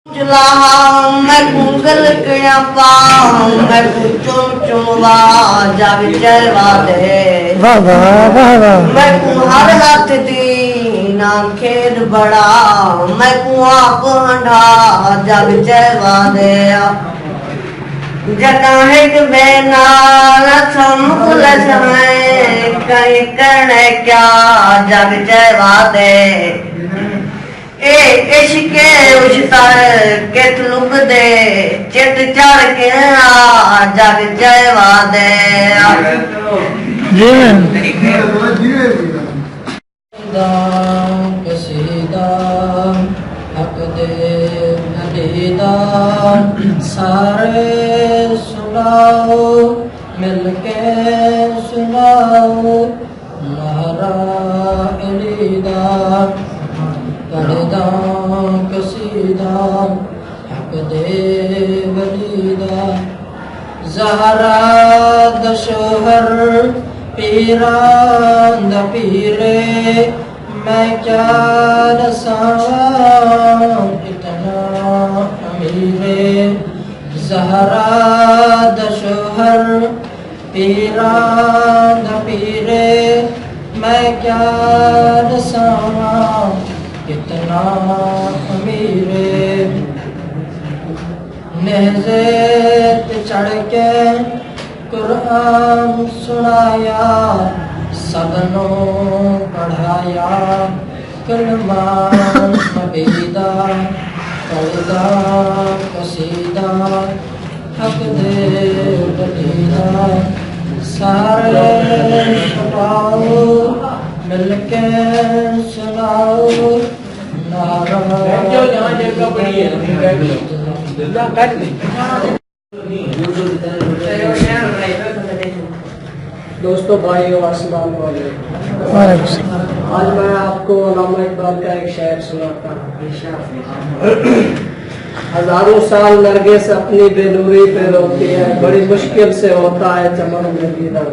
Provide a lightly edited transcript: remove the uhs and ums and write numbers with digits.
मैं कुंगल किया मैं चुम चुमवा जब चलवा दे मैं हर हाथ दी ना खेद बड़ा मैं कुआ कोंढा जब चलवा दे जगह बेनाल समुल कहीं करने क्या जब चलवा दे ए इश्के उछतार केत लुक दे चित चढ़ के आ जग जयवा दे कसीदा हक दे भलीदा सारे सुनाओ मिलके सुनाओ नारा इलीदा पढ़दा कसीदा हक दे वलीदा ज़हरा दशोहर पीरा द पीरे मैं क्या दसावां इतना अमीरे ज़हरा दशोहर पीरा द पीरे मैं क्या दसावां इतना अमीरे नेज़े पे चढ़ के कुरान सुनाया सबनों पढ़ाया कलमान मबीदा पढ़दा कसीदा हक दे बलीदा सारे सुनाओ मिलके सुनाओ नारा दोस्तों भाइयों अस्सलाम वालेकुम। आज मैं आपको अल्लामा इकबाल का एक शेर सुनाता हूँ। हजारों साल नरगिस अपनी बेनूरी पे रोती है, बड़ी मुश्किल से होता है चमन में दीदार।